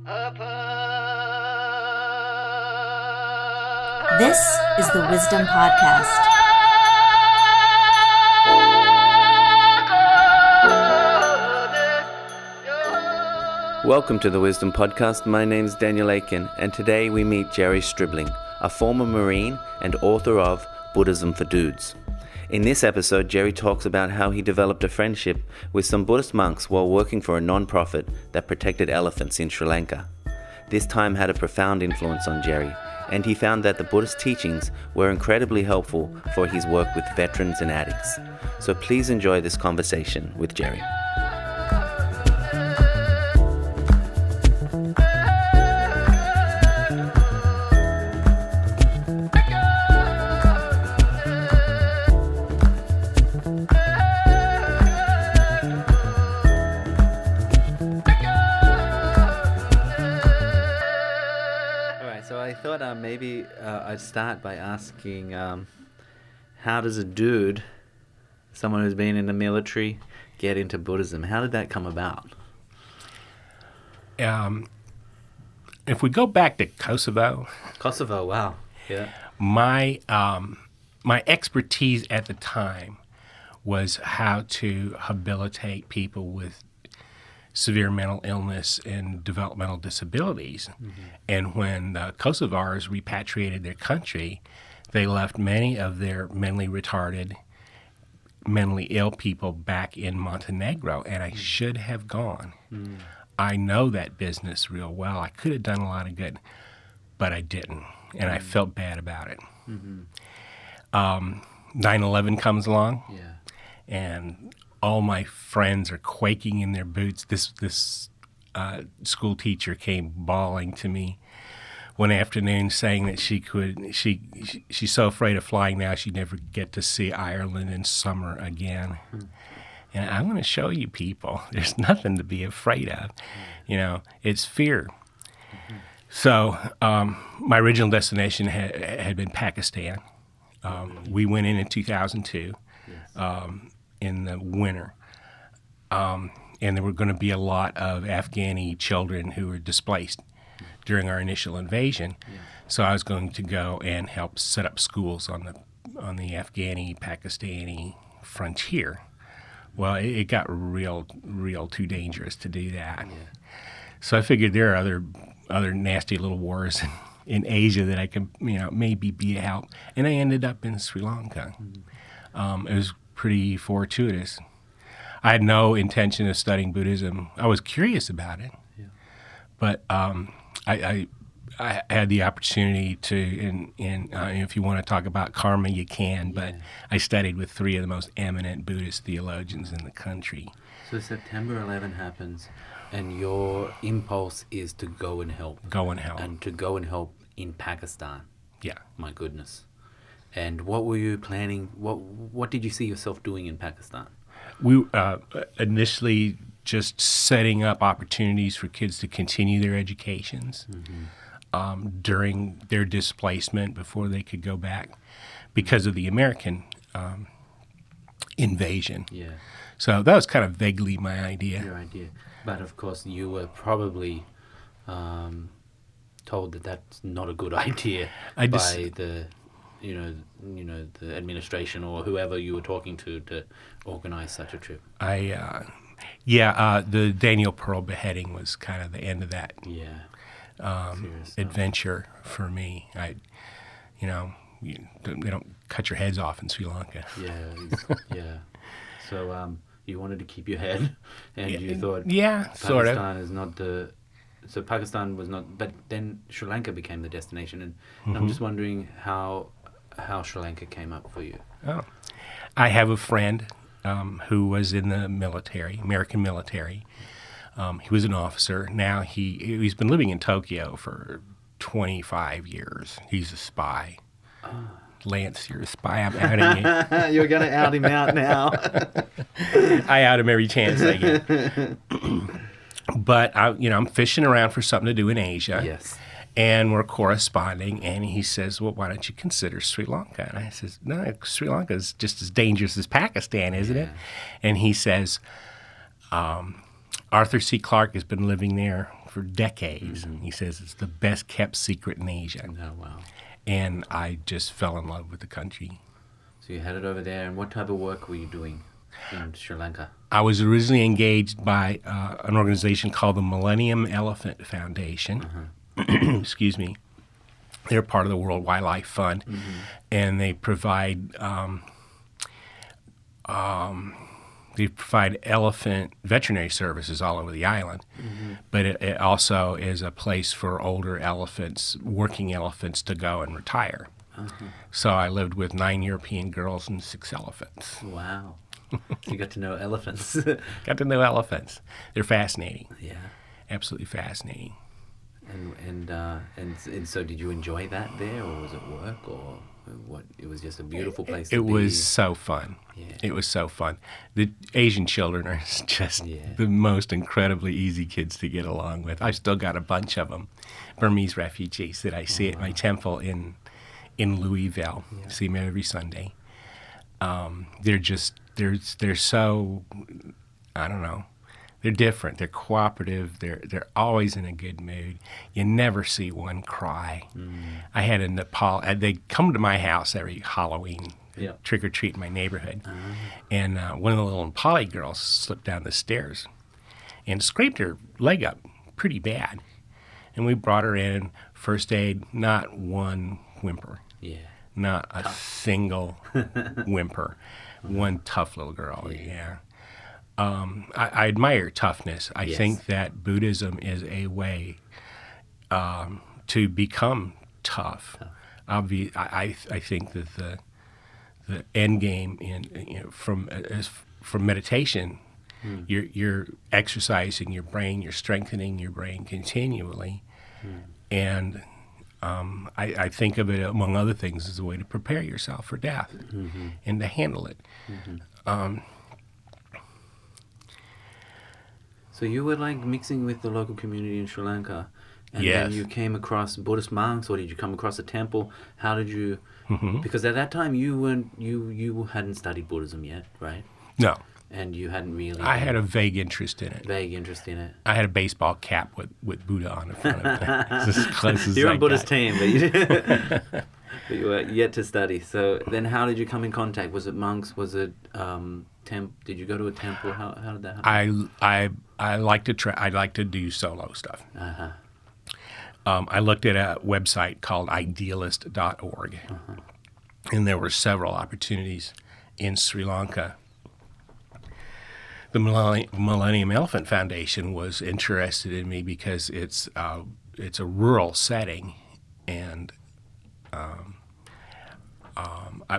This is the Wisdom Podcast. Welcome to the Wisdom Podcast. My name is Daniel Aitken, and today we meet Gerry Stribling, a former Marine and author of Buddhism for Dudes. In this episode, Gerry talks about how he developed a friendship with some Buddhist monks while working for a non-profit that protected elephants in Sri Lanka. This time had a profound influence on Gerry, and he found that the Buddhist teachings were incredibly helpful for his work with veterans and addicts. So please enjoy this conversation with Gerry. Maybe I'd start by asking, how does a dude, someone who's been in the military, get into Buddhism? How did that come about? If we go back to Kosovo. Kosovo, wow. Yeah. My expertise at the time was how to habilitate people with severe mental illness and developmental disabilities. Mm-hmm. And when the Kosovars repatriated their country, they left many of their mentally retarded, mentally ill people back in Montenegro, and I should have gone. Mm. I know that business real well. I could have done a lot of good, but I didn't, and I felt bad about it. Mm-hmm. 9/11 comes along, and all my friends are quaking in their boots. This school teacher came bawling to me one afternoon saying that she's so afraid of flying now she'd never get to see Ireland in summer again. Mm-hmm. And I'm going to show you people, there's nothing to be afraid of. You know, it's fear. Mm-hmm. So my original destination had been Pakistan. We went in 2002. Yes. In the winter. And there were going to be a lot of Afghani children who were displaced during our initial invasion. Yeah. So I was going to go and help set up schools on the Afghani-Pakistani frontier. Well, it got real too dangerous to do that. Yeah. So I figured there are other nasty little wars in Asia that I could, maybe be a help. And I ended up in Sri Lanka. Mm-hmm. It was pretty fortuitous. I had no intention of studying Buddhism. I was curious about it, but I had the opportunity to, and if you want to talk about karma, you can, but I studied with three of the most eminent Buddhist theologians in the country. So September 11 happens, and your impulse is to go and help. And to go and help in Pakistan. Yeah. My goodness. And what were you planning? What did you see yourself doing in Pakistan? We initially just setting up opportunities for kids to continue their educations during their displacement before they could go back because of the American invasion. Yeah. So that was kind of vaguely my idea. Your idea. But of course you were probably told that that's not a good idea by the the administration or whoever you were talking to organize such a trip. The Daniel Pearl beheading was kind of the end of that adventure for me. They don't cut your heads off in Sri Lanka. Yeah. So you wanted to keep your head, and you thought, sort of. Pakistan is not the. So Pakistan was not, but then Sri Lanka became the destination, and I'm just wondering how Sri Lanka came up for you. Oh, I have a friend who was in the military, American military. He was an officer. Now he's been living in Tokyo for 25 years. He's a spy. Lance, you're a spy. I'm outing you. You're going to out him out now. I out him every chance I get. But I'm fishing around for something to do in Asia. Yes. And we're corresponding, and he says, well, why don't you consider Sri Lanka? And I says, no, Sri Lanka is just as dangerous as Pakistan, isn't it? And he says, Arthur C. Clarke has been living there for for decades. He says it's the best kept secret in Asia. Oh, wow. And I just fell in love with the country. So you headed over there, and what type of work were you doing in Sri Lanka? I was originally engaged by an organization called the Millennium Elephant Foundation. Excuse me. They're part of the World Wildlife Fund, and they provide elephant veterinary services all over the island. But it also is a place for older elephants, working elephants, to go and retire. So I lived with 9 European girls and 6 elephants. Wow. So you got to know elephants. Got to know elephants. They're fascinating. Yeah. Absolutely fascinating. And so did you enjoy that there, or was it work, or what? It was just a beautiful place to It be. was so fun. Yeah. It was so fun. The Asian children are just the most incredibly easy kids to get along with. I've still got a bunch of them, Burmese refugees that I see at my temple in Louisville. Yeah. See them every Sunday. They're so, I don't know. They're different. They're cooperative. They're always in a good mood. You never see one cry. I had a Nepal. They come to my house every Halloween, trick or treat in my neighborhood, and one of the little Nepali girls slipped down the stairs and scraped her leg up pretty bad, and we brought her in. First aid, not one whimper. Yeah. Not a single whimper. One tough little girl. Yeah. I admire toughness. I think that Buddhism is a way to become tough. I think that the end game from meditation, you're exercising your brain, you're strengthening your brain continually, and I think of it, among other things, as a way to prepare yourself for death and to handle it. So you were like mixing with the local community in Sri Lanka, and then you came across Buddhist monks, or did you come across a temple? How did you? Because at that time you hadn't studied Buddhism yet, right? No. And you hadn't really. I had a vague interest in it. I had a baseball cap with Buddha on the front of it. It's as close as You're I on Buddhist got. team, but you were yet to study. So then, how did you come in contact? Was it monks? Was it Did you go to a temple? How did that happen? I like to try. I like to do solo stuff. I looked at a website called idealist.org, and there were several opportunities in Sri Lanka. The Millennium Elephant Foundation was interested in me because it's a rural setting, and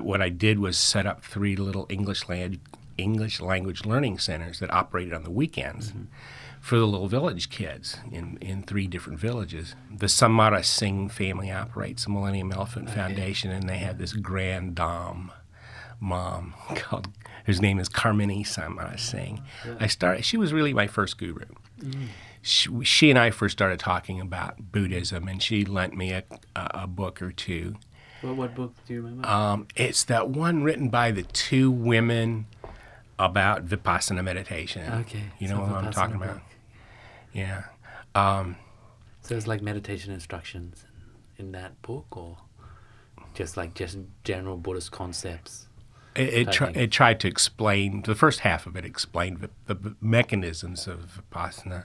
what I did was set up 3 little English language learning centers that operated on the weekends for the little village kids in 3 different villages. The Samara Singh family operates the Millennium Elephant Foundation, and they had this grand dame mom whose name is Karmini Samara Singh. She was really my first guru. She and I first started talking about Buddhism, and she lent me a book or 2. Well, what book do you remember? It's that one written by the 2 women about Vipassana meditation. Okay. You know what I'm talking about? Book. Yeah. So it's like meditation instructions in that book, or just general Buddhist concepts? It tried to explain, the first half of it explained the mechanisms of Vipassana,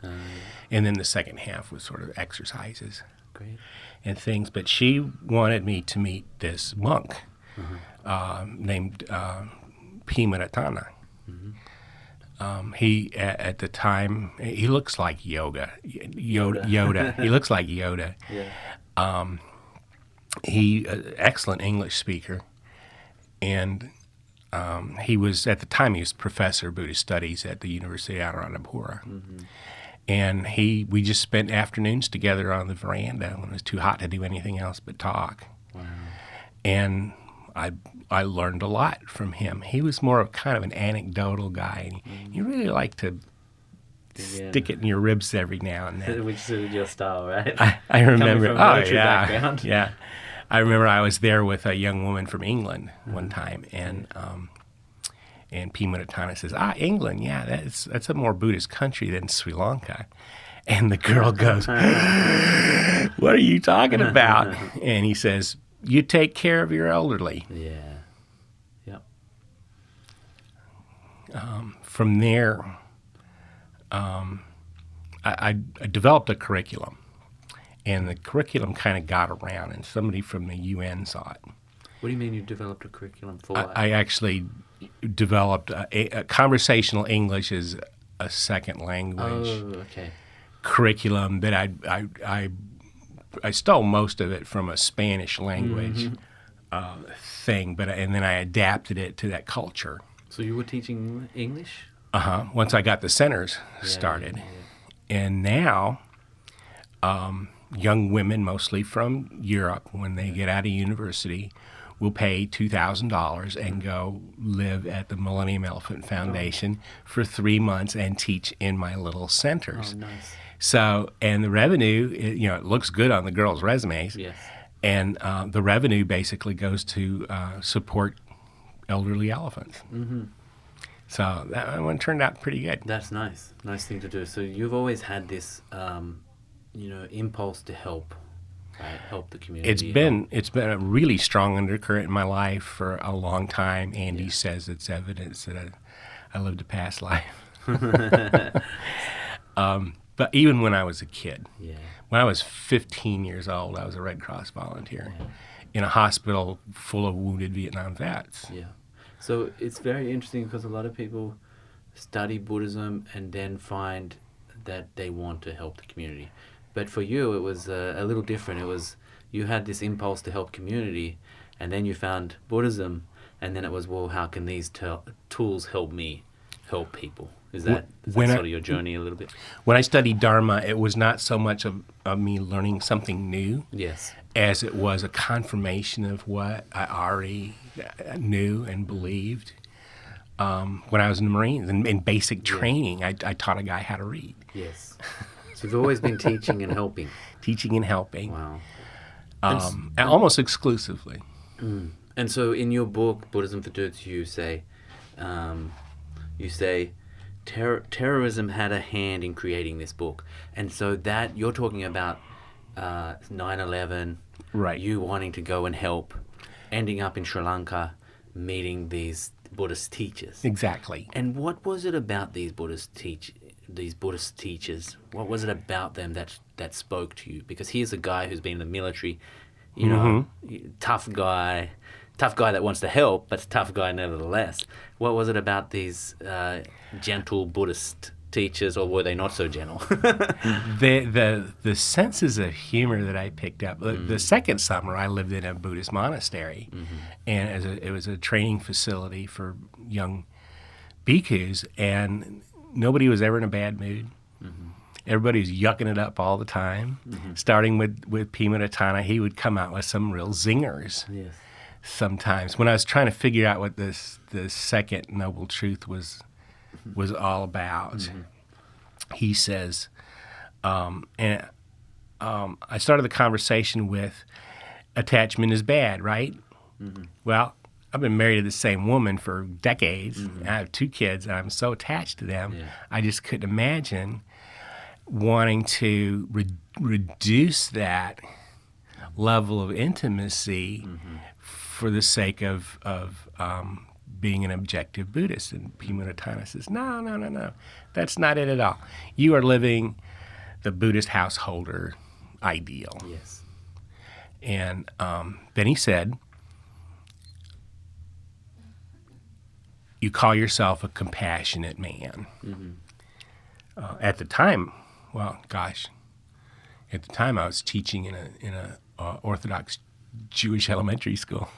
and then the second half was sort of exercises. Great. And things. But she wanted me to meet this monk named Pimaratana. He, at the time, he looks like Yoda. He looks like Yoda. Yeah. He, excellent English speaker, and he was, at the time, he was professor of Buddhist studies at the University of Anuradhapura. And we just spent afternoons together on the veranda when it was too hot to do anything else but talk. Wow. And I learned a lot from him. He was more of kind of an anecdotal guy. And you really like to stick it in your ribs every now and then. Which suited your style, right? I remember. Coming from military background. Yeah. I remember I was there with a young woman from England one time, and P. Mutatana says, England, yeah, that's a more Buddhist country than Sri Lanka. And the girl goes, "What are you talking about?" And he says, "You take care of your elderly." Yeah. Yep. From there, I developed a curriculum. And the curriculum kind of got around, and somebody from the UN saw it. What do you mean you developed a curriculum for? I actually developed a conversational English as a second language curriculum that I stole most of it from a Spanish language thing, and then I adapted it to that culture. So you were teaching English? Once I got the centers started. And now, young women, mostly from Europe, when they get out of university, will pay $2,000 and go live at the Millennium Elephant Foundation for 3 months and teach in my little centers. Oh, nice. So, and the revenue, it looks good on the girls' resumes. Yes. And the revenue basically goes to support elderly elephants. Mm-hmm. So that one turned out pretty good. That's nice. Nice thing to do. So you've always had this, impulse to help, right? Help the community. It's been a really strong undercurrent in my life for a long time. Andy says it's evidence that I lived a past life. But even when I was a kid, when I was 15 years old, I was a Red Cross volunteer in a hospital full of wounded Vietnam vets. Yeah. So it's very interesting because a lot of people study Buddhism and then find that they want to help the community. But for you, it was a little different. It was, you had this impulse to help community, and then you found Buddhism, and then it was, well, how can these tools help me help people? Is that sort of your journey a little bit? When I studied Dharma, it was not so much of me learning something new as it was a confirmation of what I already knew and believed. When I was in the Marines, in basic training, I taught a guy how to read. Yes. So you've always been teaching and helping. Teaching and helping. Wow. Almost exclusively. And so in your book, Buddhism for Dudes, you say terrorism had a hand in creating this book. And so that, you're talking about 9/11, right? You wanting to go and help, ending up in Sri Lanka, meeting these Buddhist teachers. Exactly. And what was it about these Buddhist teachers? What was it about them that spoke to you? Because here's a guy who's been in the military, tough guy that wants to help, but tough guy nevertheless. What was it about these gentle Buddhist teachers, or were they not so gentle? The senses of humor that I picked up. The second summer, I lived in a Buddhist monastery, and it was a training facility for young bhikkhus, and nobody was ever in a bad mood. Everybody was yucking it up all the time. Starting with Pimaratana, he would come out with some real zingers. Yes. Sometimes when I was trying to figure out what the second noble truth was all about, he says, I started the conversation with, attachment is bad, right? Well, I've been married to the same woman for decades. And I have 2 kids, and I'm so attached to them. I just couldn't imagine wanting to reduce that level of intimacy for the sake of being an objective Buddhist. And Pimaratana says, no, that's not it at all. You are living the Buddhist householder ideal. Yes. And then he said, you call yourself a compassionate man. At the time, at the time I was teaching in a Orthodox Jewish elementary school.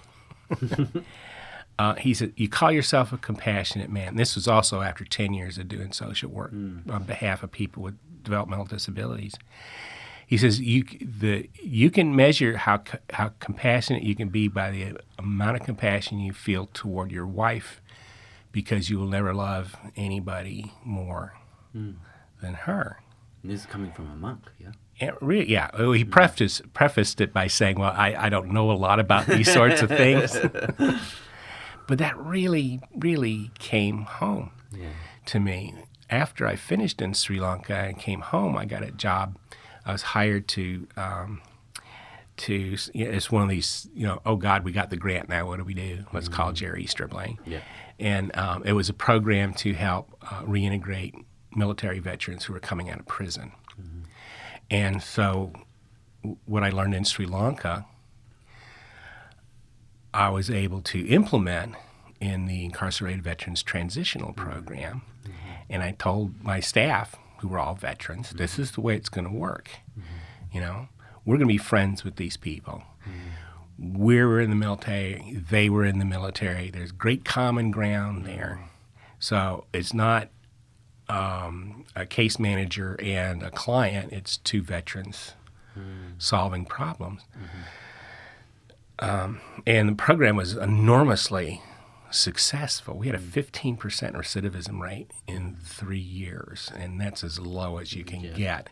He said, you call yourself a compassionate man. This was also after 10 years of doing social work on behalf of people with developmental disabilities. He says, you can measure how compassionate you can be by the amount of compassion you feel toward your wife, because you will never love anybody more than her. And this is coming from a monk, yeah? He prefaced it by saying, well, I don't know a lot about these sorts of things. But that really, really came home to me. after I finished in Sri Lanka and came home, I got a job. I was hired to it's one of these, oh God, we got the grant now. What do we do? Let's call Gerry Stribling. Yeah. And it was a program to help reintegrate military veterans who were coming out of prison. Mm-hmm. And so what I learned in Sri Lanka, I was able to implement in the incarcerated veterans transitional program. Mm-hmm. And I told my staff, who were all veterans, this is the way it's going to work. Mm-hmm. We're going to be friends with these people. Mm-hmm. We were in the military. They were in the military. There's great common ground there. So it's not a case manager and a client. It's two veterans solving problems. Mm-hmm. And the program was enormously successful. We had a 15% recidivism rate in 3 years, and that's as low as you can get.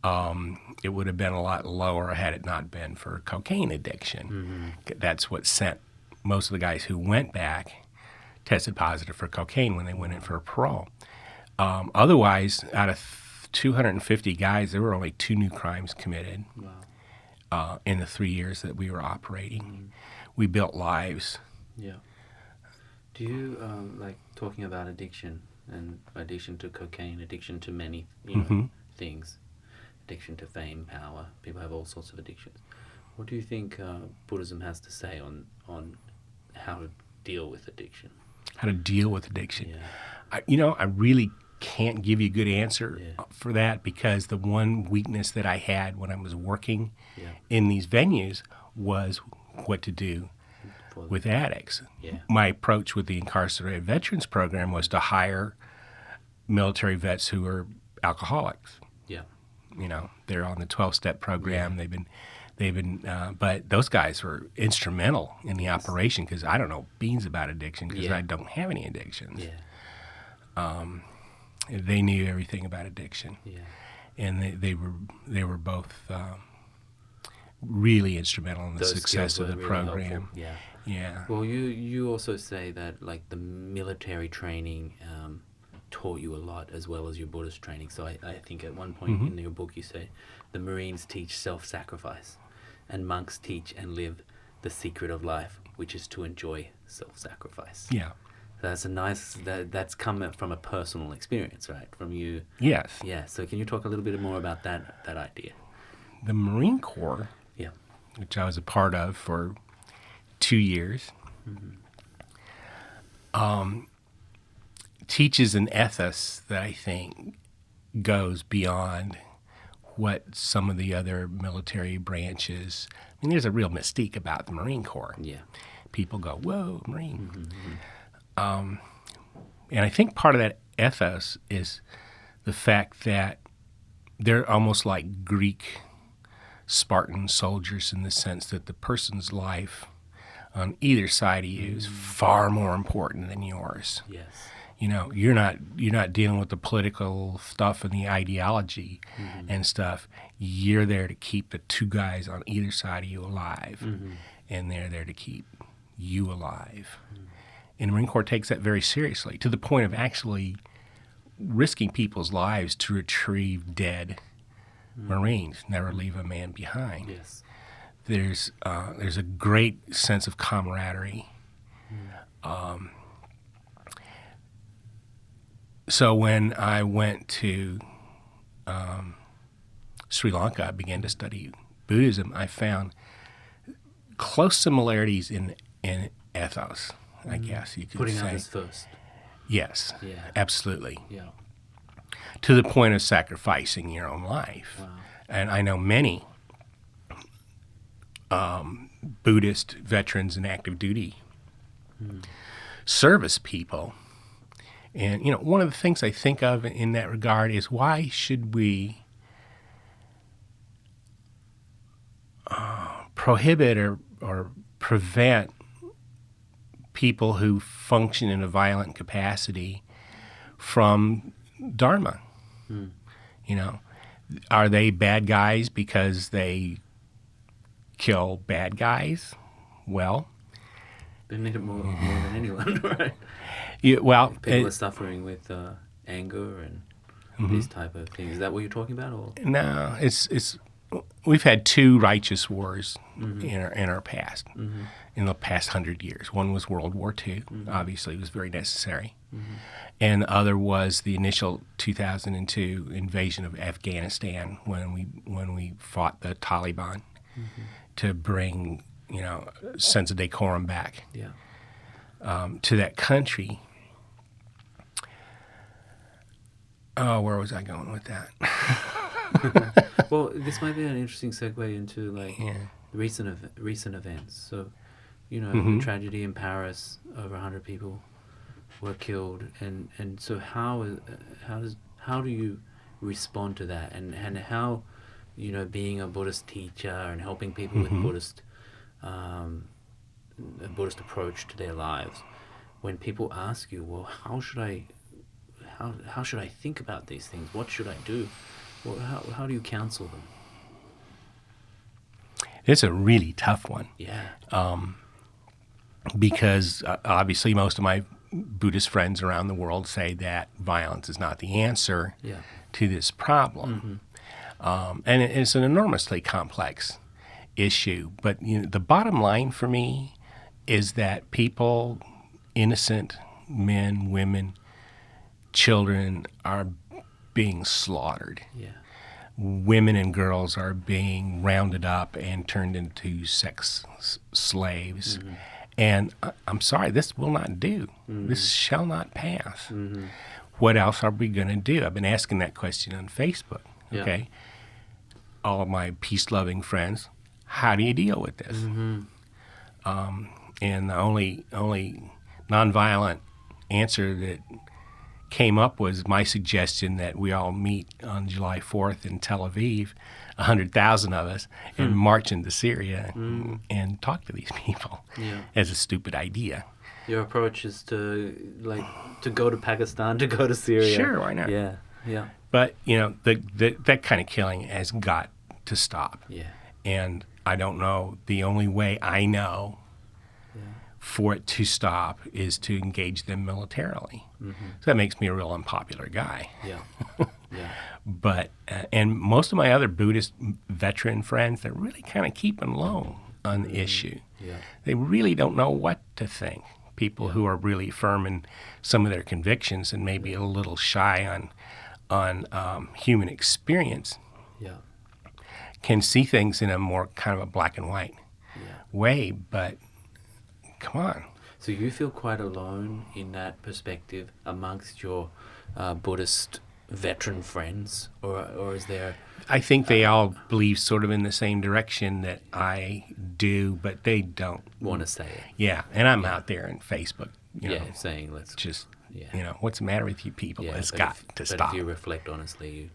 Mm-hmm. It would have been a lot lower had it not been for cocaine addiction. Mm-hmm. That's what sent most of the guys who went back tested positive for cocaine when they went in for a parole. Otherwise, out of 250 guys, there were only 2 new crimes committed in the 3 years that we were operating. Mm-hmm. We built lives. Yeah. Do you like talking about addiction and addiction to cocaine, addiction to many things, addiction to fame, power? People have all sorts of addictions. What do you think Buddhism has to say on how to deal with addiction? How to deal with addiction? Yeah. I really can't give you a good answer for that, because the one weakness that I had when I was working in these venues was what to do with addicts. Yeah. My approach with the incarcerated veterans program was to hire military vets who are alcoholics. Yeah. They're on the 12-step program. Yeah. They've been, but those guys were instrumental in the operation, because I don't know beans about addiction, because I don't have any addictions. Yeah. They knew everything about addiction. Yeah. And they were both really instrumental in the success of the program. Helpful. Yeah. Yeah. Well, you also say that like the military training taught you a lot, as well as your Buddhist training. So I think at one point in your book you say the Marines teach self-sacrifice, and monks teach and live the secret of life, which is to enjoy self-sacrifice. Yeah. That's a nice, that's come from a personal experience, right? From you. Yes. Yeah. So can you talk a little bit more about that idea? The Marine Corps, which I was a part of for 2 years, teaches an ethos that I think goes beyond what some of the other military branches. I mean, there's a real mystique about the Marine Corps. Yeah. People go, whoa, Marine. Mm-hmm. And I think part of that ethos is the fact that they're almost like Greek Spartan soldiers, in the sense that the person's life on either side of you is far more important than yours. Yes. You're not dealing with the political stuff and the ideology and stuff. You're there to keep the two guys on either side of you alive, and they're there to keep you alive. And the Marine Corps takes that very seriously, to the point of actually risking people's lives to retrieve dead Marines, never leave a man behind. Yes. There's a great sense of camaraderie. So when I went to Sri Lanka, I began to study Buddhism. I found close similarities in ethos, I guess you could say. Putting others first. Yes, absolutely. Yeah. To the point of sacrificing your own life. Wow. And I know many Buddhist veterans and active duty service people. And, one of the things I think of in that regard is, why should we prohibit or prevent people who function in a violent capacity from Dharma? Are they bad guys because they kill bad guys? Well, they need it more than anyone, right? Yeah, well, people are suffering with anger and these type of things. Is that what you're talking about? Or No, it's we've had two righteous wars in our past, in the past 100 years. One was World War II. Obviously, it was very necessary. And the other was the initial 2002 invasion of Afghanistan when we fought the Taliban to bring a sense of decorum back to that country. Oh, where was I going with that? Well, this might be an interesting segue into recent events. So, the tragedy in Paris, over 100 people were killed, and so how do you respond to that, and how being a Buddhist teacher and helping people with a Buddhist approach to their lives, when people ask you, well, how should I think about these things? What should I do? Well, how do you counsel them? It's a really tough one. Yeah. Because obviously most of my Buddhist friends around the world say that violence is not the answer to this problem. And it's an enormously complex issue. But the bottom line for me is that people, innocent men, women, children, are being slaughtered. Yeah. Women and girls are being rounded up and turned into sex slaves. And I'm sorry, this will not do. This shall not pass. What else are we going to do? I've been asking that question on Facebook. Okay, all of my peace-loving friends, how do you deal with this? And the only nonviolent answer that came up was my suggestion that we all meet on July 4th in Tel Aviv, 100,000 of us, and march into Syria and talk to these people as a stupid idea. Your approach is to go to Pakistan, to go to Syria. Sure, why not? Yeah. But, that kind of killing has got to stop. Yeah. And I don't know, the only way I know for it to stop is to engage them militarily. So that makes me a real unpopular guy. Yeah. But, and most of my other Buddhist veteran friends, they're really kind of keeping low on the issue. Yeah. They really don't know what to think. People who are really firm in some of their convictions and maybe a little shy on human experience can see things in a more kind of a black and white way, but come on. So you feel quite alone in that perspective amongst your Buddhist veteran friends, or is there? I think they all believe sort of in the same direction that I do, but they don't want to say it. Yeah, and I'm out there on Facebook, saying let's just, what's the matter with you people? It's got to stop. But if you reflect honestly,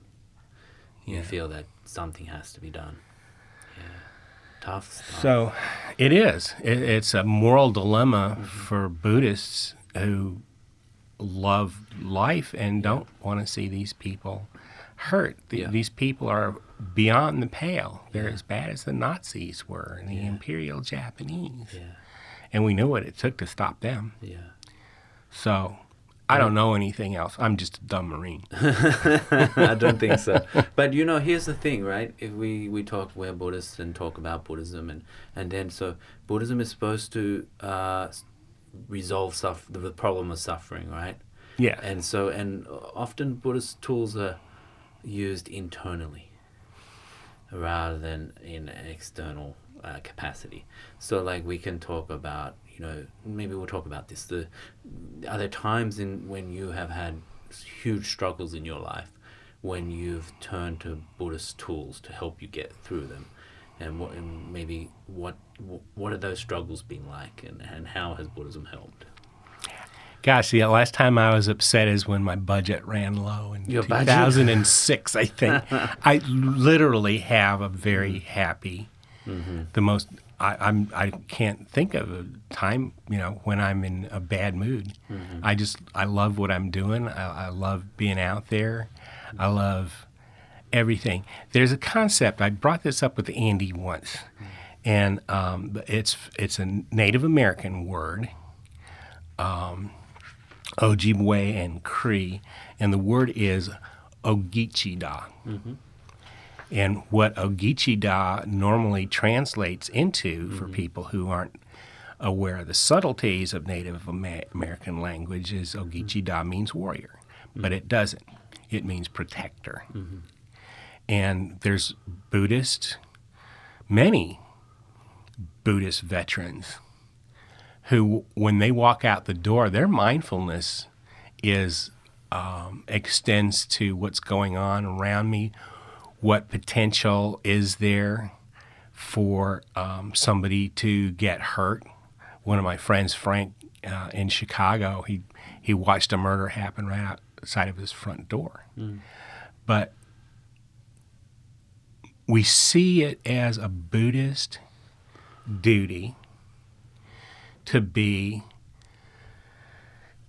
you feel that something has to be done. Yeah. Tough stuff. So it is. It's a moral dilemma for Buddhists who love life and don't want to see these people hurt. These people are beyond the pale. They're as bad as the Nazis were and the Imperial Japanese. Yeah. And we knew what it took to stop them. Yeah. So I don't know anything else. I'm just a dumb Marine. I don't think so. But here's the thing, right? If we're Buddhists and talk about Buddhism, and then so Buddhism is supposed to resolve the problem of suffering, right? Yeah. And often Buddhist tools are used internally rather than in an external capacity. So we can talk about, maybe we'll talk about this. Are there times when you have had huge struggles in your life when you've turned to Buddhist tools to help you get through them? And what have those struggles been like, and how has Buddhism helped? Gosh, the last time I was upset is when my budget ran low in 2006, I think. I literally have a very happy, the most, I can't think of a time, when I'm in a bad mood. I love what I'm doing. I love being out there. I love everything. There's a concept, I brought this up with Andy once, and it's a Native American word. Ojibwe and Cree, and the word is Ogichida. And what Ogichida normally translates into for people who aren't aware of the subtleties of Native American language is Ogichida means warrior, but it doesn't. It means protector. And there's many Buddhist veterans who, when they walk out the door, their mindfulness extends to what's going on around me, what potential is there for somebody to get hurt. One of my friends, Frank, in Chicago, he watched a murder happen right outside of his front door. But we see it as a Buddhist duty to be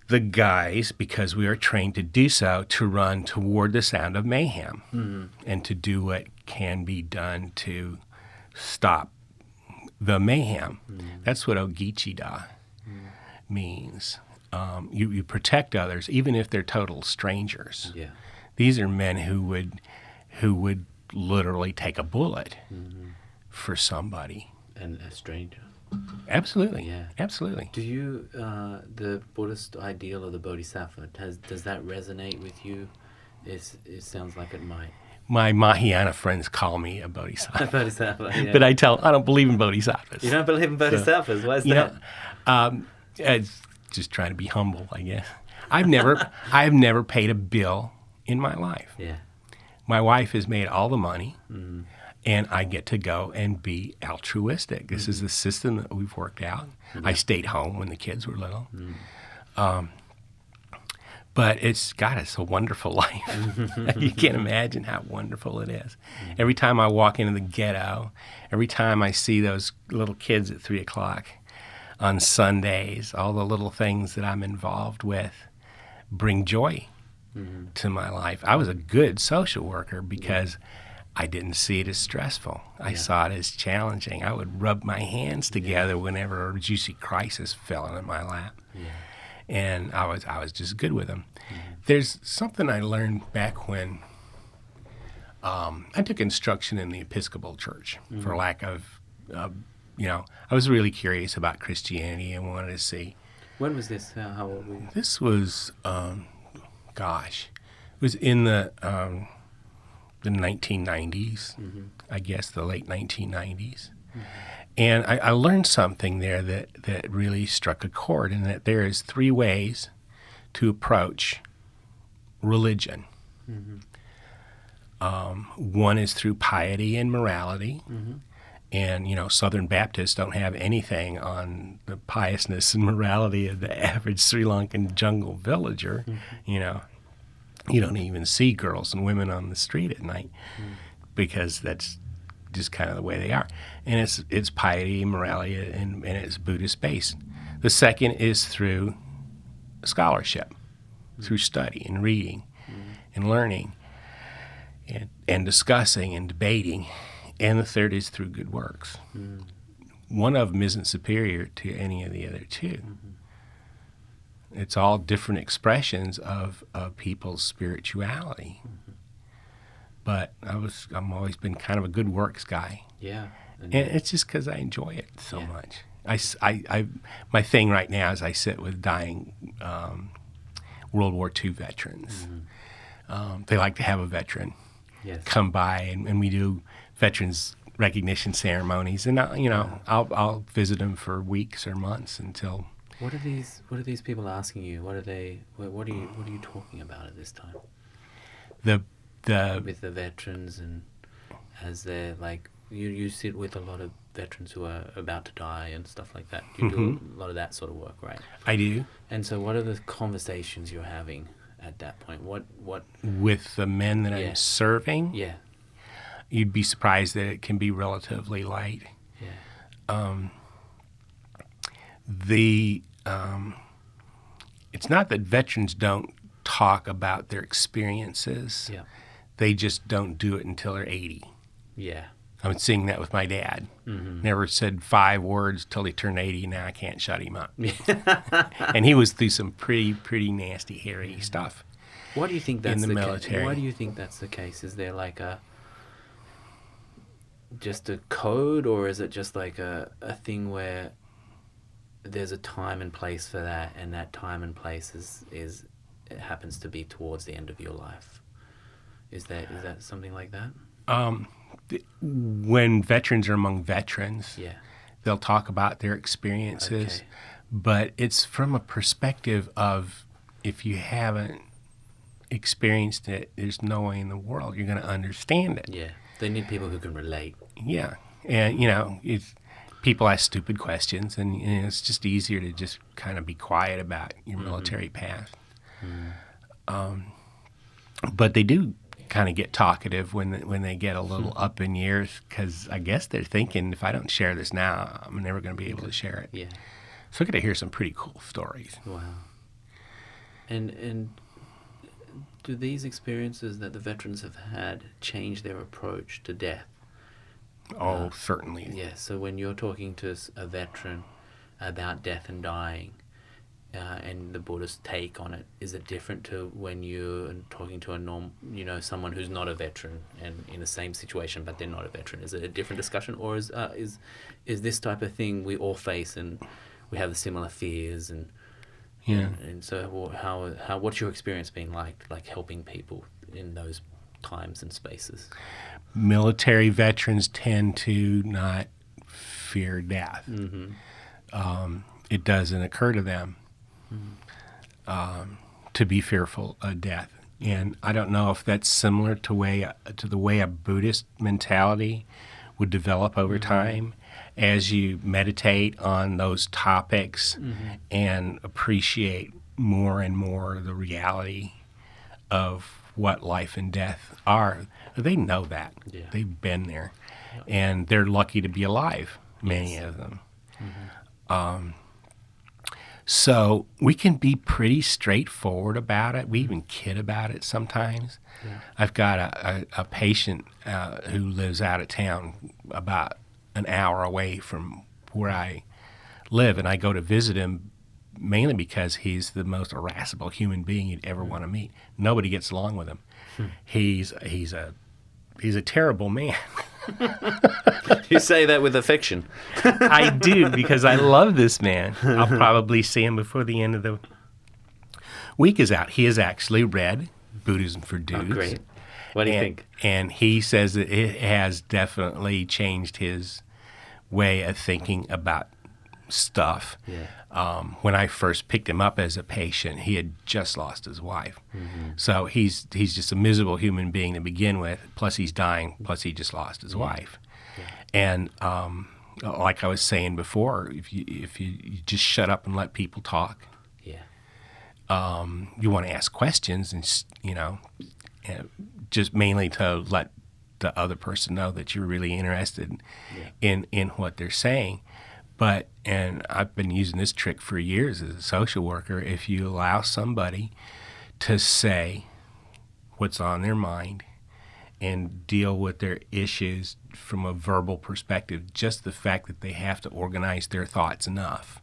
the guys, because we are trained to do so, to run toward the sound of mayhem and to do what can be done to stop the mayhem. That's what Ogichida means. You protect others, even if they're total strangers. Yeah. These are men who would literally take a bullet for somebody. And a stranger. Absolutely. Yeah. Absolutely. Do you, the Buddhist ideal of the Bodhisattva, does that resonate with you? It sounds like it might. My Mahayana friends call me a bodhisattva. Bodhisattva, yeah. But I don't believe in bodhisattvas. You don't believe in bodhisattvas? Why is You that? know, it's just trying to be humble, I guess. I've never paid a bill in my life. Yeah. My wife has made all the money, and I get to go and be altruistic. This is the system that we've worked out. I stayed home when the kids were little. But it's a wonderful life. You can't imagine how wonderful it is. Every time I walk into the ghetto, every time I see those little kids at 3 o'clock on Sundays, all the little things that I'm involved with bring joy to my life. I was a good social worker because I didn't see it as stressful. I saw it as challenging. I would rub my hands together whenever a juicy crisis fell into my lap. And I was just good with them. There's something I learned back when I took instruction in the Episcopal Church for lack of, I was really curious about Christianity and wanted to see. When was this? How old were you? This was, it was in the 1990s, I guess, the late 1990s. And I learned something there that really struck a chord, in that there is 3 ways to approach religion. One is through piety and morality. And, Southern Baptists don't have anything on the piousness and morality of the average Sri Lankan jungle villager. You don't even see girls and women on the street at night because that's just kind of the way they are. And it's piety, morality, and it's Buddhist based. The second is through scholarship, through study and reading and learning and discussing and debating. And the third is through good works. One of them isn't superior to any of the other two. It's all different expressions of people's spirituality. But I'm always been kind of a good works guy. Yeah. And it's just because I enjoy it so much. My thing right now is I sit with dying World War II veterans. They like to have a veteran come by, and we do veterans recognition ceremonies. And I'll visit them for weeks or months until. What are these people asking you? What are you talking about at this time? With the veterans, and as they're like, you sit with a lot of veterans who are about to die and stuff like that. You do a lot of that sort of work, right? I do. And so what are the conversations you're having at that point? What with the men that I'm serving? Yeah. You'd be surprised that it can be relatively light. Yeah. It's not that veterans don't talk about their experiences. Yeah. They just don't do it until they're 80. Yeah. I was seeing that with my dad. Never said 5 words till he turned 80. Now I can't shut him up. And he was through some pretty nasty, hairy stuff. Why do you think that's in the military. Why do you think that's the case? Is there like just a code, or is it just like a thing where there's a time and place for that, and that time and place is it happens to be towards the end of your life? Is that something like that? When veterans are among veterans, Yeah. they'll talk about their experiences, Okay. but it's from a perspective of, if you haven't experienced it, there's no way in the world you're going to understand it. Yeah. They need people who can relate. Yeah. And, you know, people ask stupid questions, and it's just easier to just kind of be quiet about your military past. But they do kind of get talkative when they get a little up in years, because I guess they're thinking, if I don't share this now, I'm never going to be able to share it. Yeah. So I get to hear some pretty cool stories. Wow. And do these experiences that the veterans have had change their approach to death? Oh, certainly. Yeah, so when you're talking to a veteran about death and dying, and the Buddhist take on it, is it different to when you're talking to someone who's not a veteran and in the same situation but they're not a veteran? Is it a different discussion, or is this type of thing we all face and we have the similar fears and Yeah. and so how what's your experience been like helping people in those times and spaces? Military veterans tend to not fear death. It doesn't occur to them to be fearful of death. And I don't know if that's similar to the way a Buddhist mentality would develop over time as you meditate on those topics and appreciate more and more the reality of what life and death are. They know that. Yeah. They've been there. And they're lucky to be alive, many of them. So we can be pretty straightforward about it. We even kid about it sometimes. Yeah. I've got a patient who lives out of town about an hour away from where I live, and I go to visit him mainly because he's the most irascible human being you'd ever want to meet. Nobody gets along with him. He's a terrible man. You say that with affection. I do, because I love this man. I'll probably see him before the end of the week is out. He has actually read Buddhism for Dudes. Oh, great. What do you think? And he says that it has definitely changed his way of thinking about stuff. Yeah. When I first picked him up as a patient, he had just lost his wife. So he's just a miserable human being to begin with, plus he's dying, plus he just lost his wife. Yeah. And like I was saying before, if you just shut up and let people talk, you want to ask questions, and just mainly to let the other person know that you're really interested in what they're saying. But, and I've been using this trick for years as a social worker, if you allow somebody to say what's on their mind and deal with their issues from a verbal perspective, just the fact that they have to organize their thoughts enough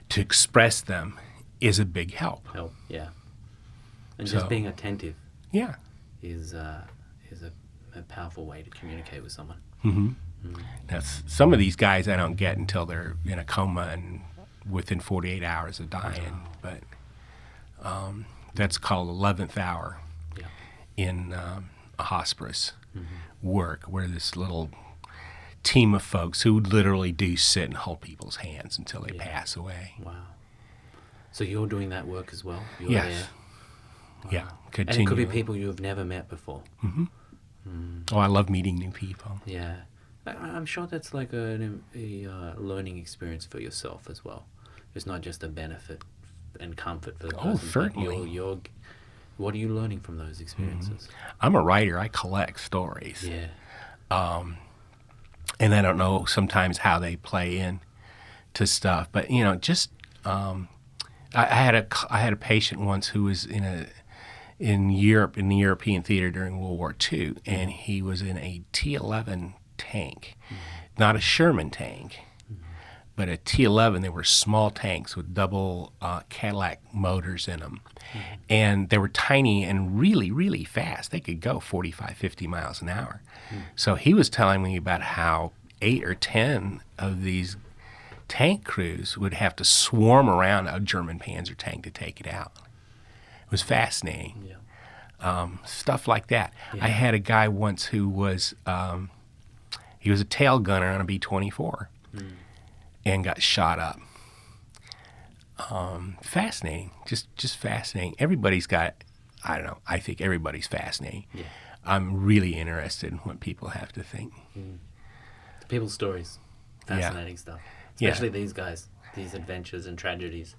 to express them is a big help. Yeah. And just being attentive is a powerful way to communicate with someone. Now, some of these guys I don't get until they're in a coma and within 48 hours of dying, but that's called 11th hour in a hospice work, where this little team of folks who literally do sit and hold people's hands until they pass away. Wow. So you're doing that work as well? You're Yes. there? Wow. Yeah. And it could be people you've never met before. Oh, I love meeting new people. Yeah. I'm sure that's like a learning experience for yourself as well. It's not just a benefit and comfort for the person. Oh, certainly. What are you learning from those experiences? I'm a writer. I collect stories. Yeah. And I don't know sometimes how they play in to stuff, but just I had a patient once who was in Europe, in the European theater during World War II, and he was in a T-11 tank. Not a Sherman tank, but a T-11. They were small tanks with double Cadillac motors in them. And they were tiny and really, really fast. They could go 45, 50 miles an hour. So he was telling me about how 8 or 10 of these tank crews would have to swarm around a German Panzer tank to take it out. It was fascinating. Yeah. Stuff like that. Yeah. I had a guy once who was, he was a tail gunner on a B-24 and got shot up. Fascinating, just fascinating. Everybody's got, I don't know, I think everybody's fascinating. Yeah. I'm really interested in what people have to think. People's stories, fascinating stuff. Especially these guys, these adventures and tragedies.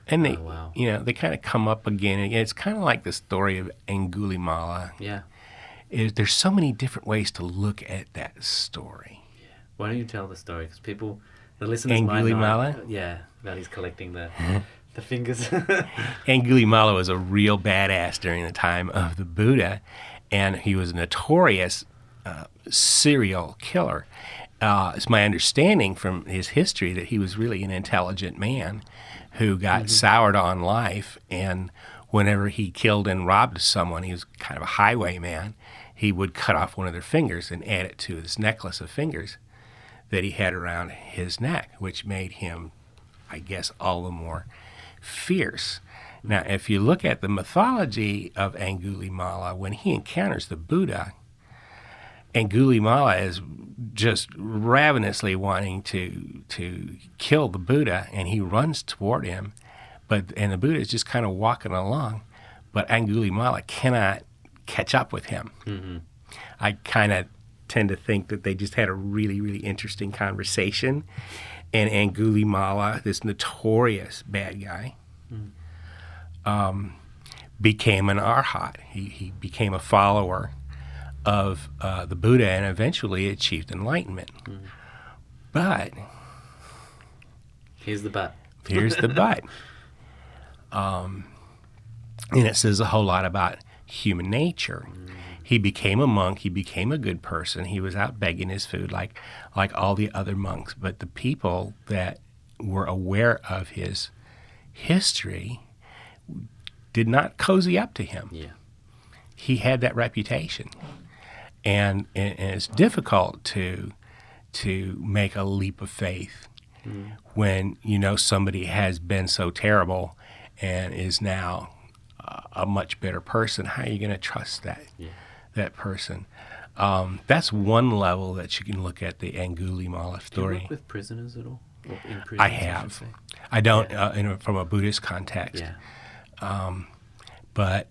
And they, wow. they kind of come up again and again. It's kind of like the story of Angulimala. Yeah. There's so many different ways to look at that story. Yeah. Why don't you tell the story? Because people, the listeners might know. Angulimala? Yeah, that he's collecting the fingers. Angulimala was a real badass during the time of the Buddha, and he was a notorious serial killer. It's my understanding from his history that he was really an intelligent man who got soured on life, and whenever he killed and robbed someone, he was kind of a highwayman, he would cut off one of their fingers and add it to his necklace of fingers that he had around his neck, which made him, I guess, all the more fierce. Now, if you look at the mythology of Angulimala, when he encounters the Buddha, Angulimala is just ravenously wanting to kill the Buddha, and he runs toward him, and the Buddha is just kind of walking along, but Angulimala cannot catch up with him. I kind of tend to think that they just had a really, really interesting conversation, and Angulimala, this notorious bad guy, became an arhat. He became a follower of the Buddha and eventually achieved enlightenment. But Here's the but. Here's the but. And it says a whole lot about human nature. He became a monk. He became a good person. He was out begging his food like all the other monks. But the people that were aware of his history did not cozy up to him. Yeah. He had that reputation. And it's difficult to make a leap of faith when somebody has been so terrible and is now a much better person. How are you going to trust that person? That's one level that you can look at the Angulimala story. Do you work with prisoners at all? Or in prisons, I have. I don't from a Buddhist context. Yeah. But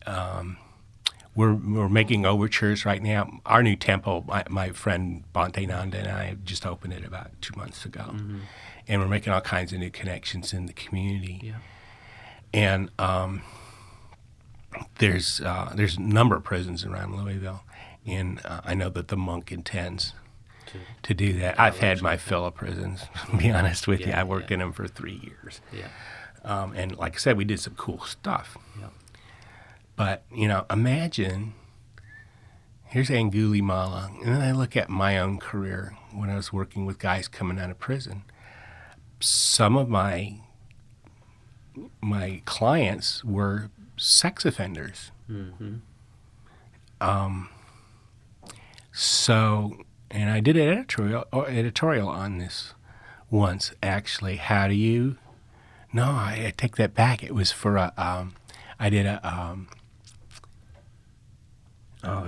we're making overtures right now. Our new temple, my friend Bhante Nanda and I just opened it about 2 months ago. And we're making all kinds of new connections in the community. Yeah. And there's a number of prisons around Louisville, and I know that the monk intends to do that. I've had my fill of prisons, to be honest with you. I worked in them for 3 years. Yeah. And like I said, we did some cool stuff. Yeah. But, imagine, here's Angulimala, and then I look at my own career when I was working with guys coming out of prison. Some of my clients were sex offenders. So, and I did an editorial on this once, actually. How do you... No, I take that back. It was for I did a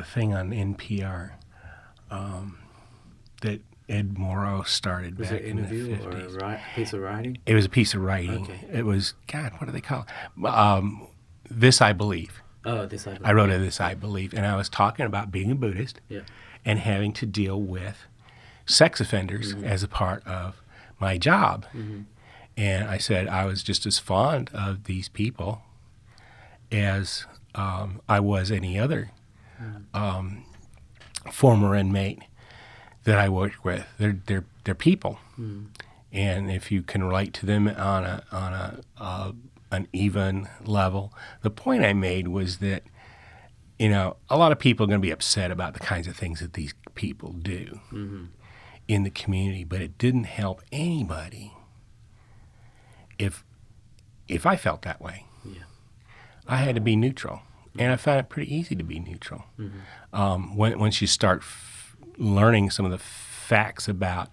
thing on NPR that Ed Morrow started was back it in the interview 50s. or a piece of writing? It was a piece of writing. Okay. It was, God, what do they call it? This I Believe. Oh, this I believe. I wrote This I Believe, and I was talking about being a Buddhist and having to deal with sex offenders as a part of my job. And I said I was just as fond of these people as I was any other former inmate that I worked with. They're people, and if you can relate to them on an even level. The point I made was that a lot of people are going to be upset about the kinds of things that these people do, in the community, but it didn't help anybody if I felt that way. Yeah. I had to be neutral, and I found it pretty easy to be neutral. Once you start learning some of the facts about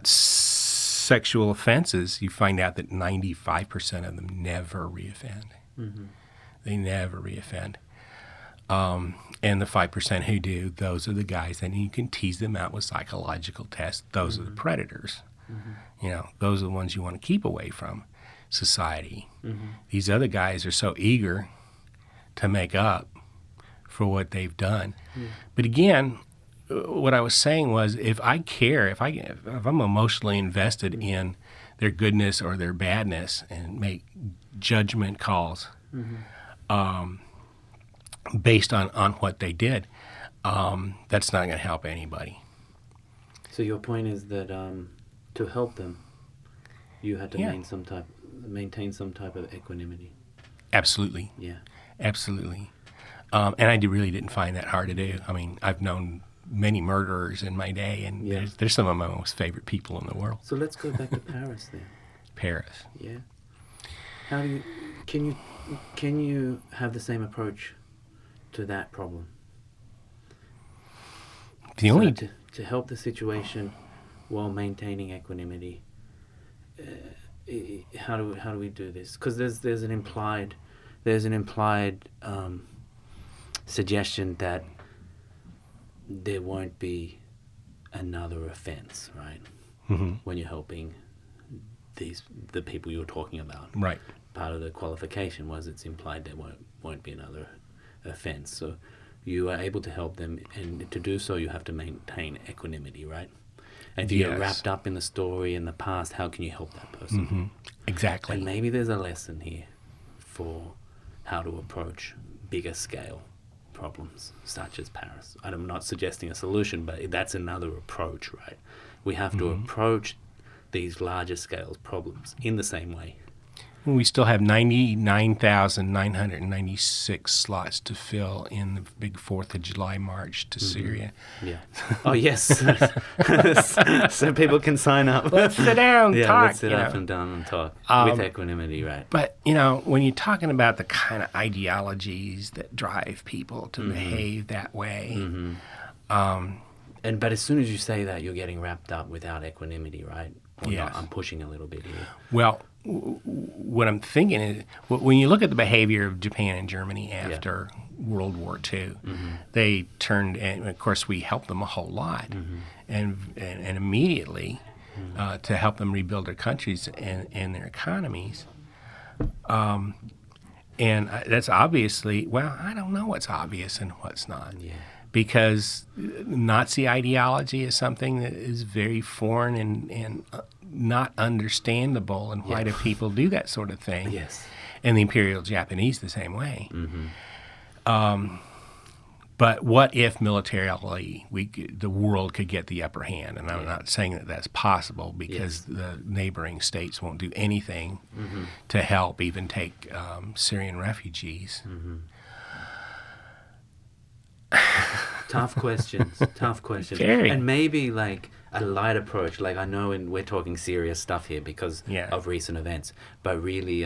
sexual offenses, you find out that 95% of them never reoffend. They never reoffend. And the 5% who do, those are the guys, and you can tease them out with psychological tests. Those are the predators. You know, those are the ones you want to keep away from society. These other guys are so eager to make up for what they've done. But again, what I was saying was, if I care, if I'm emotionally invested in their goodness or their badness and make judgment calls based on what they did, that's not going to help anybody. So your point is that to help them, you had to maintain some type of equanimity. Absolutely. Yeah. Absolutely. And I really didn't find that hard to do. I mean, I've known many murderers in my day, and there's some of my most favorite people in the world. So let's go back to Paris then. Paris. Yeah. How do you can you have the same approach to that problem? To help the situation while maintaining equanimity. How do we do this? Because there's an implied suggestion that there won't be another offense, right? When you're helping the people you're talking about. Right. Part of the qualification was it's implied there won't be another offense. So you are able to help them, and to do so you have to maintain equanimity, right? And if you get wrapped up in the story in the past, how can you help that person? Exactly. And maybe there's a lesson here for how to approach bigger scale problems such as Paris. I'm not suggesting a solution, but that's another approach, right? We have to approach these larger scale problems in the same way. We still have 99,996 slots to fill in the big 4th of July march to Syria. Yeah. Oh, yes. So people can sign up. Let's sit down and talk. Let's sit up and down and talk with equanimity, right? But, you know, when you're talking about the kind of ideologies that drive people to behave that way. But as soon as you say that, you're getting wrapped up without equanimity, right? Or Yes. not, I'm pushing a little bit here. Well, what I'm thinking is, when you look at the behavior of Japan and Germany after World War II, they turned, and of course we helped them a whole lot, and immediately to help them rebuild their countries and their economies. And that's obviously, well, I don't know what's obvious and what's not. Yeah. Because Nazi ideology is something that is very foreign and not understandable, and why do people do that sort of thing? Yes. And the Imperial Japanese the same way. But what if militarily the world could get the upper hand? And I'm not saying that that's possible, because the neighboring states won't do anything to help, even take Syrian refugees. Tough questions. Very. And maybe like a light approach. Like, I know we're talking serious stuff here because of recent events, but really,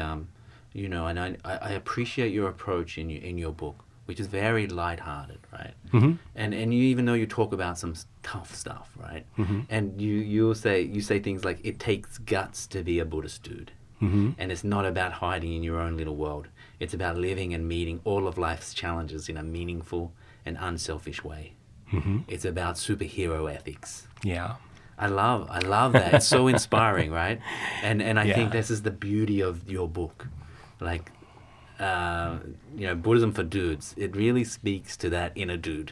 you know, and I appreciate your approach in your book, which is very lighthearted, right? And you, even though you talk about some tough stuff, right? And you say things like, it takes guts to be a Buddhist dude. And it's not about hiding in your own little world. It's about living and meeting all of life's challenges in a meaningful and unselfish way. It's about superhero ethics. Yeah. I love that. It's so inspiring, right? And I think this is the beauty of your book. Like, you know, Buddhism for dudes. It really speaks to that inner dude.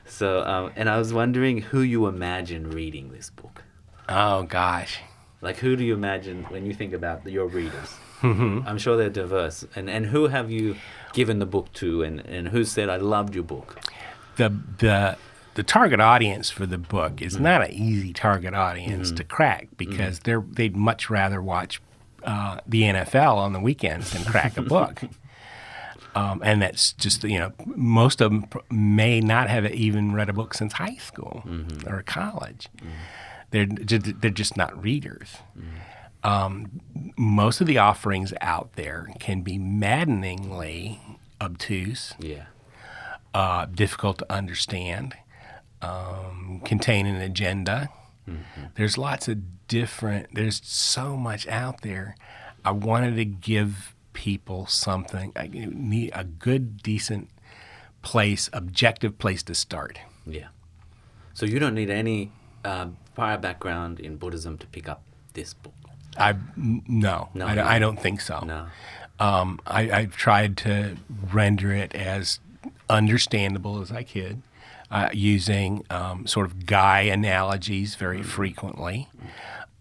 So, and I was wondering who you imagine reading this book. Oh, gosh. Like, who do you imagine when you think about your readers? I'm sure they're diverse. And who have you given the book to, and who said, I loved your book? The target audience for the book is not an easy target audience to crack, because they'd much rather watch the NFL on the weekends than crack a book. And that's just, most of them may not have even read a book since high school or college. They're just not readers. Most of the offerings out there can be maddeningly obtuse, difficult to understand, contain an agenda. There's lots of there's so much out there. I wanted to give people something, need a good, decent place, objective place to start. Yeah. So you don't need any prior background in Buddhism to pick up this book? No, I don't think so. No. I've tried to render it as understandable as I could, using sort of guy analogies very frequently.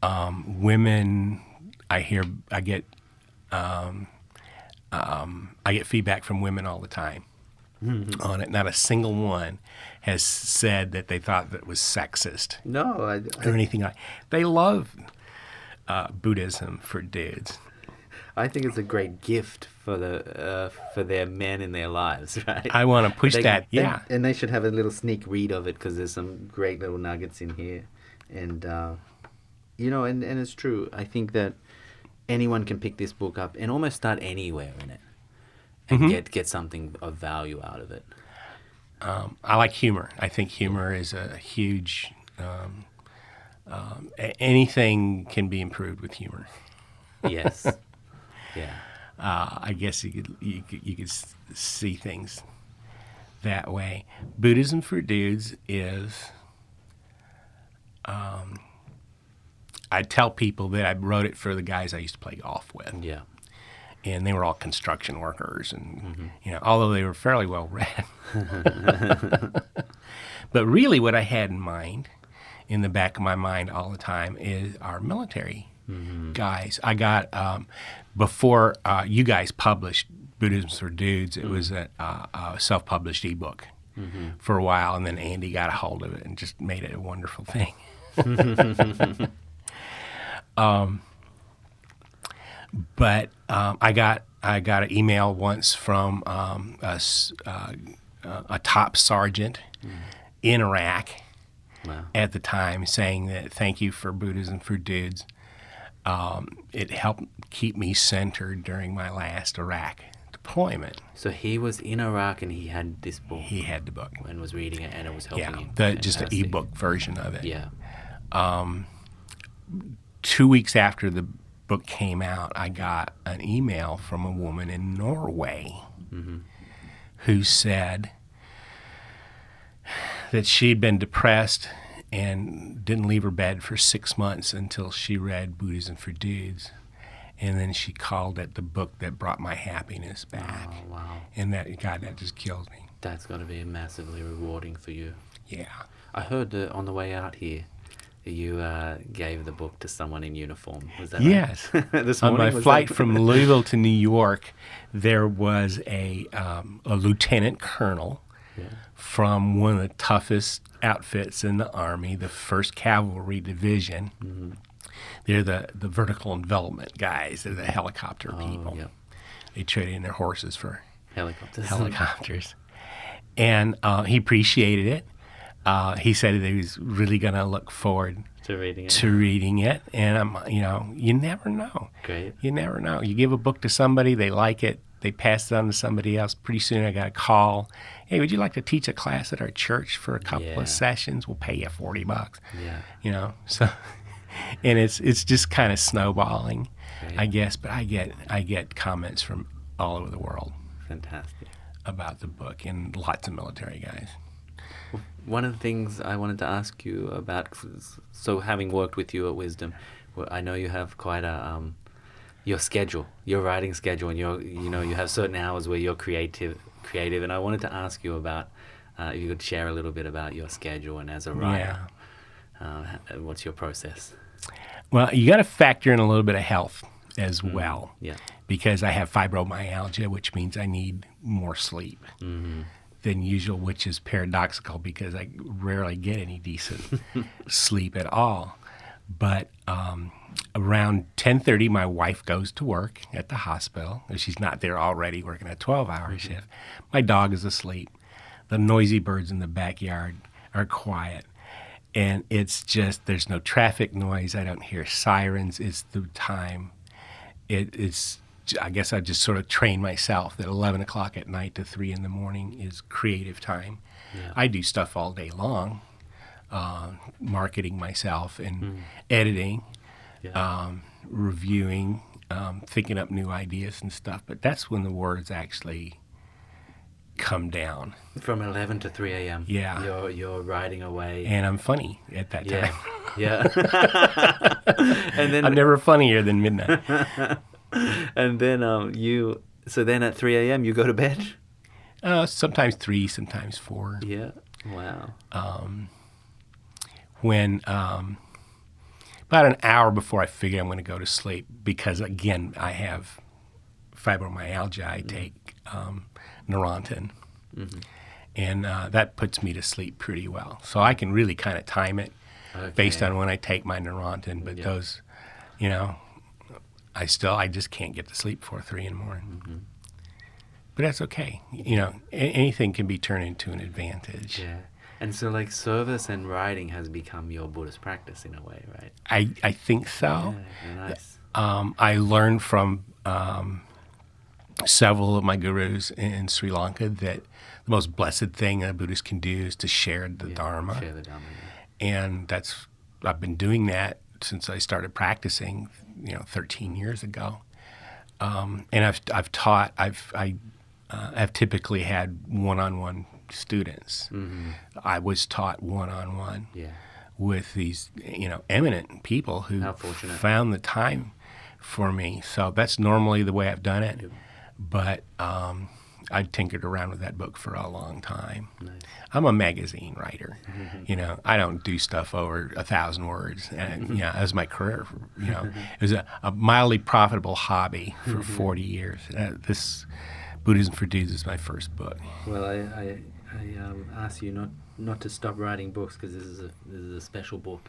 Women, I get feedback from women all the time on it. Not a single one has said that they thought that it was sexist. No, or anything like. They love Buddhism for dudes. I think it's a great gift for their men in their lives, right? I want to push that, yeah. And they should have a little sneak read of it because there's some great little nuggets in here, and and it's true. I think that anyone can pick this book up and almost start anywhere in it, and get something of value out of it. I like humor. I think humor is a huge. Anything can be improved with humor. Yes. Yeah. I guess you could see things that way. Buddhism for Dudes is. I tell people that I wrote it for the guys I used to play golf with. Yeah. And they were all construction workers, and although they were fairly well read. But really, what I had in mind, in the back of my mind all the time, is our military guys. I got before you guys published Buddhism for Dudes. It was a self-published ebook for a while, and then Andy got a hold of it and just made it a wonderful thing. But I got an email once from a top sergeant in Iraq at the time saying that thank you for Buddhism for Dudes. It helped keep me centered during my last Iraq deployment. So he was in Iraq and he had this book. He had the book and was reading it, and it was helping him. Just an ebook version of it. Yeah. 2 weeks after the book came out, I got an email from a woman in Norway who said that she'd been depressed and didn't leave her bed for 6 months until she read Buddhism for Dudes. And then she called it the book that brought my happiness back. Oh, wow. And that just kills me. That's got to be massively rewarding for you. Yeah. I heard on the way out here, you gave the book to someone in uniform. Was that yes. right? This morning, on my flight that... from Louisville to New York, there was a lieutenant colonel from one of the toughest outfits in the Army, the 1st Cavalry Division. They're the vertical envelopment guys. They're the helicopter people. Yep. They trade in their horses for helicopters. And he appreciated it. He said that he was really going to look forward to reading it. And you never know. Great. You never know. You give a book to somebody, they like it, they pass it on to somebody else. Pretty soon I got a call. Hey, would you like to teach a class at our church for a couple of sessions? We'll pay you $40. Yeah. So, and it's just kind of snowballing, Great. I guess. But I get comments from all over the world. Fantastic. About the book, and lots of military guys. One of the things I wanted to ask you about, so having worked with you at Wisdom, I know you have quite a your schedule, your writing schedule, and you have certain hours where you're creative, and I wanted to ask you about if you could share a little bit about your schedule and as a writer, what's your process? Well, you got to factor in a little bit of health as well, because I have fibromyalgia, which means I need more sleep than usual, which is paradoxical because I rarely get any decent sleep at all. But around 10:30, my wife goes to work at the hospital. She's not there already, working a 12-hour shift. My dog is asleep. The noisy birds in the backyard are quiet. And it's just, there's no traffic noise. I don't hear sirens. It's the time. It's, I guess I just sort of trained myself that 11 o'clock at night to 3 in the morning is creative time. Yeah. I do stuff all day long, marketing myself and editing, reviewing, thinking up new ideas and stuff. But that's when the words actually come down. From 11 to 3 a.m. Yeah. You're riding away. And I'm funny at that time. Yeah. And then I'm never funnier than midnight. And then so then at 3 a.m. you go to bed? Sometimes 3, sometimes 4. Yeah. Wow. When about an hour before I figure I'm going to go to sleep, because again I have fibromyalgia, I take Neurontin, and that puts me to sleep pretty well. So I can really kind of time it based on when I take my Neurontin. But those, I just can't get to sleep before 3 in the morning. But that's okay. Anything can be turned into an advantage. Yeah. And so like service and writing has become your Buddhist practice in a way, right? I think so. Yeah, nice. I learned from several of my gurus in Sri Lanka that the most blessed thing a Buddhist can do is to share the Dharma. Share the Dharma, And I've been doing that since I started practicing, 13 years ago. And I've taught. I've typically had one-on-one students. I was taught one-on-one with these, eminent people who found the time for me. So that's normally the way I've done it. Yep. But I tinkered around with that book for a long time. Nice. I'm a magazine writer. I don't do stuff over 1,000 words. And as my career, it was a mildly profitable hobby for 40 years. This Buddhism for Dudes is my first book. Well, I ask you not to stop writing books because this is a special book.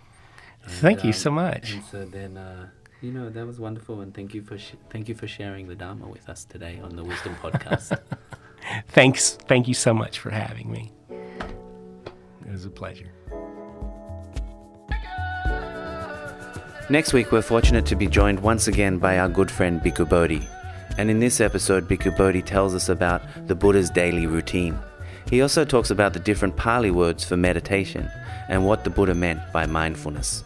And, thank you so much. And so then. That was wonderful, and thank you for sharing the Dharma with us today on the Wisdom Podcast. Thanks. Thank you so much for having me. It was a pleasure. Next week, we're fortunate to be joined once again by our good friend Bhikkhu Bodhi. And in this episode, Bhikkhu Bodhi tells us about the Buddha's daily routine. He also talks about the different Pali words for meditation and what the Buddha meant by mindfulness.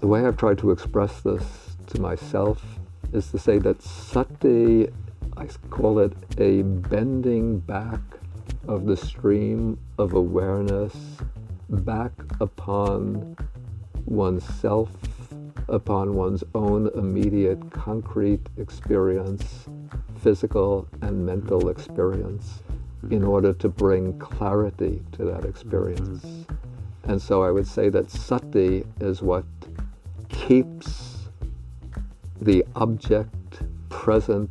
The way I've tried to express this to myself is to say that sati, I call it a bending back of the stream of awareness back upon oneself, upon one's own immediate concrete experience, physical and mental experience, in order to bring clarity to that experience. And so I would say that sati is what keeps the object present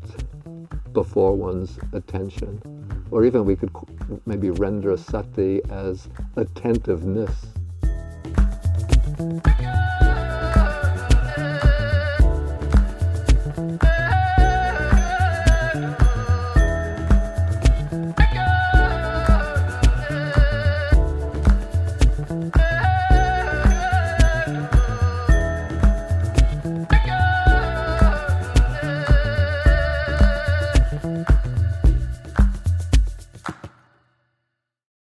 before one's attention. Or even we could maybe render sati as attentiveness.